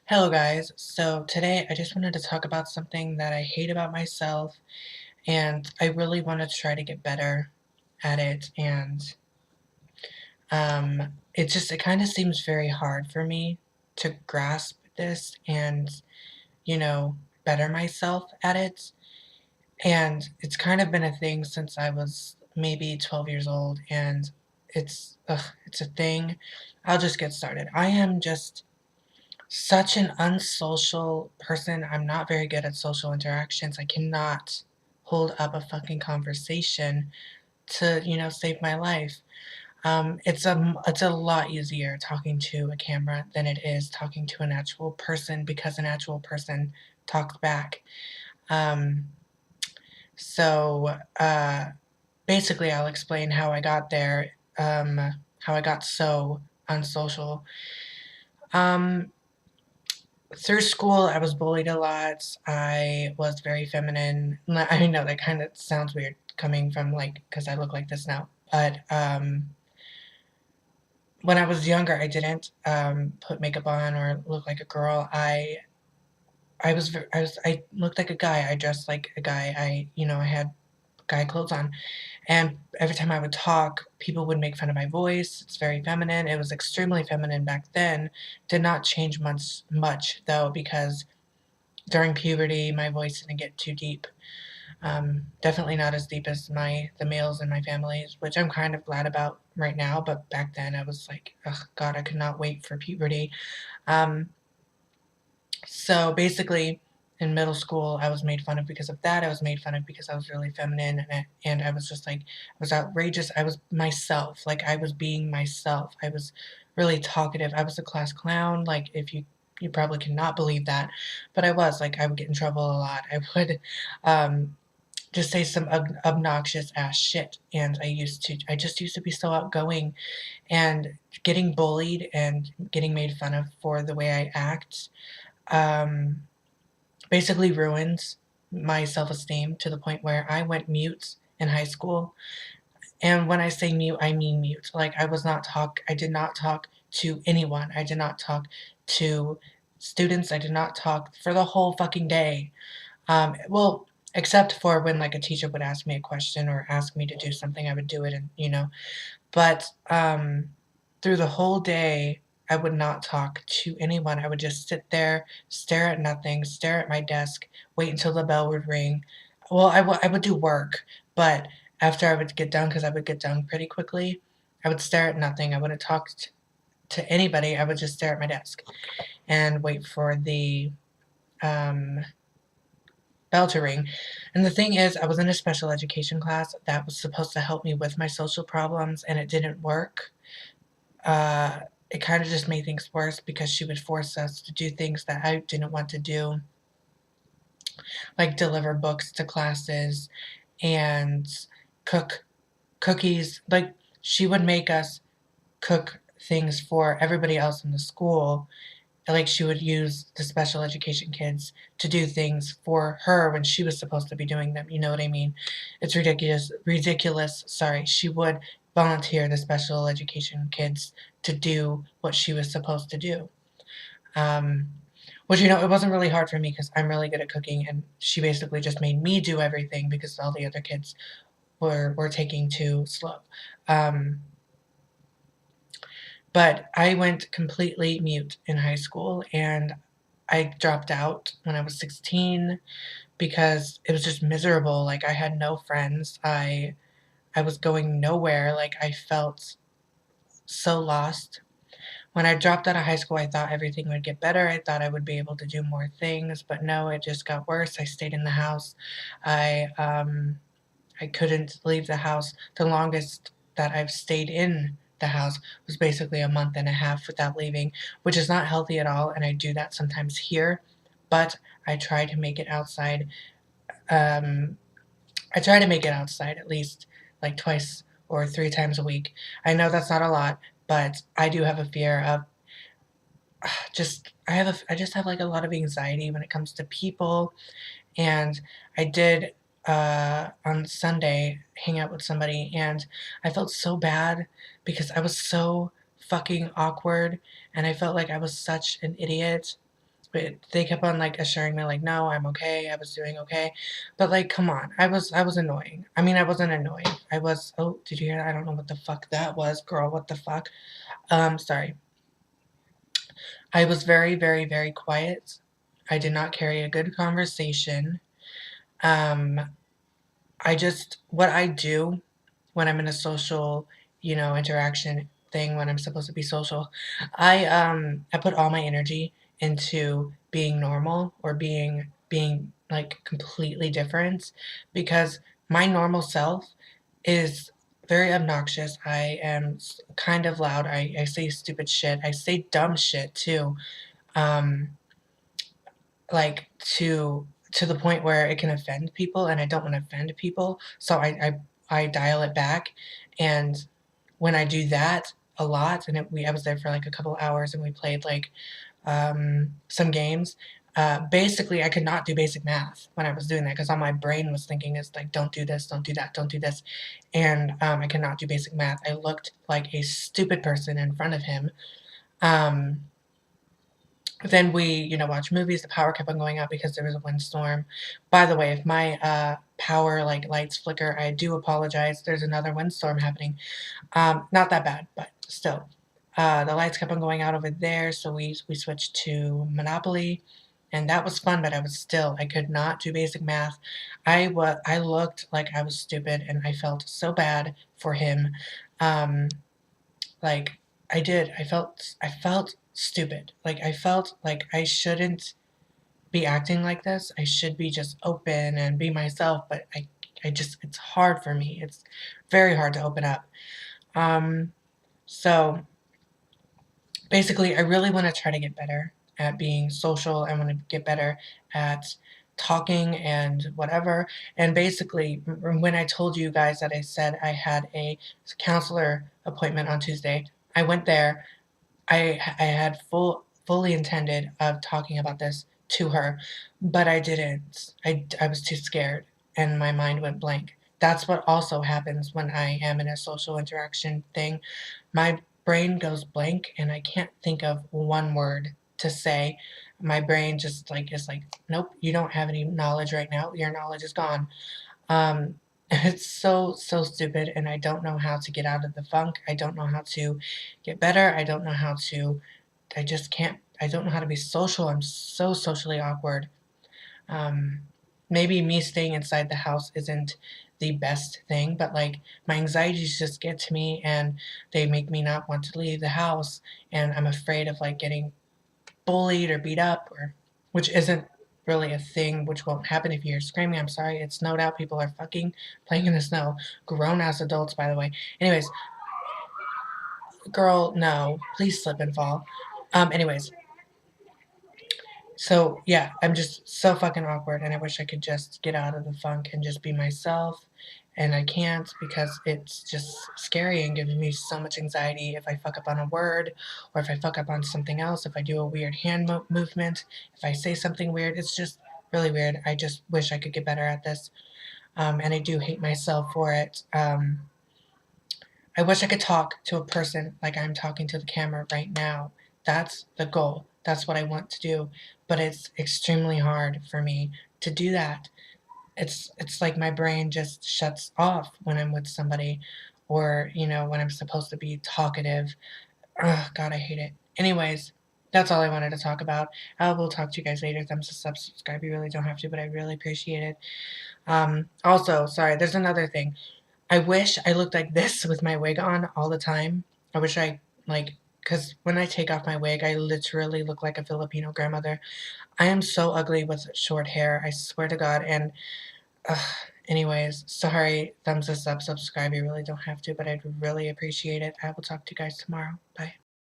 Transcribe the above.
Hello, guys. So today I just wanted to talk about something that I hate about myself, and I really want to try to get better at it. And it kind of seems very hard for me to grasp this and, you know, better myself at it. And it's kind of been a thing since I was maybe 12 years old, and it's a thing. I'll just get started. I am just such an unsocial person. I'm not very good at social interactions. I cannot hold up a fucking conversation to, save my life. It's a lot easier talking to a camera than it is talking to an actual person because an actual person talks back. Um, so basically, I'll explain how I got there, how I got so unsocial. Um, Through school, I was bullied a lot. I was very feminine. I know that kind of sounds weird coming from like because I look like this now. But when I was younger, I didn't put makeup on or look like a girl. I looked like a guy. I dressed like a guy. I had guy clothes on. And every time I would talk, people would make fun of my voice. It's very feminine. It was extremely feminine back then. Did not change much though, because during puberty, my voice didn't get too deep. Definitely not as deep as the males in my families, which I'm kind of glad about right now. But back then, I was like, oh God, I could not wait for puberty. Um, so basically, in middle school, I was made fun of because of that. I was made fun of because I was really feminine, and I was just like, I was outrageous. I was myself, like I was being myself. I was really talkative. I was a class clown. Like if you probably cannot believe that, but I was like I would get in trouble a lot. I would just say some obnoxious ass shit, and I just used to be so outgoing, and getting bullied and getting made fun of for the way I act. Um, Basically ruined my self-esteem to the point where I went mute in high school. And when I say mute, I mean mute. Like I did not talk to anyone. I did not talk to students. I did not talk for the whole fucking day. Well, except for when like a teacher would ask me a question or ask me to do something, I would do it, and. But through the whole day, I would not talk to anyone. I would just sit there, stare at nothing, stare at my desk, wait until the bell would ring. Well, I would do work, but after I would get done, because I would get done pretty quickly, I would stare at nothing. I wouldn't talk to anybody. I would just stare at my desk and wait for the um, bell to ring. And the thing is, I was in a special education class that was supposed to help me with my social problems, and it didn't work. uh, it kind of just made things worse because she would force us to do things that I didn't want to do, like deliver books to classes and cook cookies. Like, she would make us cook things for everybody else in the school. Like, she would use the special education kids to do things for her when she was supposed to be doing them. You know what I mean? It's ridiculous. Ridiculous. Sorry. She would volunteer the special education kids to do what she was supposed to do. Um, which, it wasn't really hard for me because I'm really good at cooking, and she basically just made me do everything because all the other kids were taking too slow. Um, but I went completely mute in high school, and I dropped out when I was 16 because it was just miserable. Like, I had no friends. I was going nowhere. Like, I felt so lost. When I dropped out of high school, I thought everything would get better. I thought I would be able to do more things, but no, it just got worse. I stayed in the house. I I couldn't leave the house. The longest that I've stayed in the house was basically a month and a half without leaving, which is not healthy at all, and I do that sometimes here, but I try to make it outside. Um, I try to make it outside at least like twice or three times a week. I know that's not a lot, but I do have a fear of I just have like a lot of anxiety when it comes to people. And I did on Sunday hang out with somebody, and I felt so bad because I was so fucking awkward, and I felt like I was such an idiot. but they kept on, like, assuring me, like, "No, I'm okay, I was doing okay." But, like, come on, I was annoying. I mean, I wasn't annoying. I was oh, did you hear that? I don't know what the fuck that was, girl, what the fuck? Sorry. I was very, very, very quiet. I did not carry a good conversation. Um, I just what I do when I'm in a social, interaction thing when I'm supposed to be social, I put all my energy into being normal or being like completely different because my normal self is very obnoxious. I am kind of loud. I say stupid shit. I say dumb shit too. Um, like to the point where it can offend people and I don't want to offend people. So I dial it back, and when I do that a lot, and I was there for like a couple hours and we played like some games. Basically, I could not do basic math when I was doing that because all my brain was thinking is like, don't do this, don't do that, don't do this. And I could not do basic math. I looked like a stupid person in front of him. Um, then we, watched movies. The power kept on going out because there was a windstorm. By the way, if my power like lights flicker, I do apologize. There's another windstorm happening. Not that bad, but still. The lights kept on going out over there, so we switched to Monopoly, and that was fun. But I could not do basic math. I looked like I was stupid, and I felt so bad for him. Um, like, I did. I felt stupid. Like, I felt like I shouldn't be acting like this. I should be just open and be myself, but I just it's hard for me. It's very hard to open up. Um, so basically, I really wanna try to get better at being social. I wanna get better at talking and whatever, and basically, when I told you guys that I said I had a counselor appointment on Tuesday, I went there. I had fully intended of talking about this to her, but I didn't. I was too scared, and my mind went blank. That's what also happens when I am in a social interaction thing. My brain goes blank, and I can't think of one word to say. My brain just, like, is like, "Nope, you don't have any knowledge right now. Your knowledge is gone." Um, it's so, so stupid, and I don't know how to get out of the funk. I don't know how to get better. I don't know how to I just can't I don't know how to be social. I'm so socially awkward. Um, maybe me staying inside the house isn't the best thing, but, like, my anxieties just get to me, and they make me not want to leave the house, and I'm afraid of, like, getting bullied or beat up or which isn't really a thing, which won't happen if you hear screaming. I'm sorry, it snowed out, people are fucking playing in the snow. Grown ass adults, by the way. Anyways, girl, no, please slip and fall. Anyways, so yeah, I'm just so fucking awkward and I wish I could just get out of the funk and just be myself. And I can't because it's just scary and gives me so much anxiety if I fuck up on a word or if I fuck up on something else, if I do a weird hand movement, if I say something weird. It's just really weird. I just wish I could get better at this. And I do hate myself for it. I wish I could talk to a person like I'm talking to the camera right now. That's the goal. That's what I want to do. But it's extremely hard for me to do that. It's like my brain just shuts off when I'm with somebody or, when I'm supposed to be talkative. Ugh, God, I hate it. Anyways, that's all I wanted to talk about. I will talk to you guys later. Thumbs up, subscribe. You really don't have to, but I really appreciate it. Also, sorry, there's another thing. I wish I looked like this with my wig on all the time. I wish I, like, because when I take off my wig, I literally look like a Filipino grandmother. I am so ugly with short hair, I swear to God, and, ugh, anyways, sorry, thumbs us up, subscribe, you really don't have to, but I'd really appreciate it. I will talk to you guys tomorrow. Bye.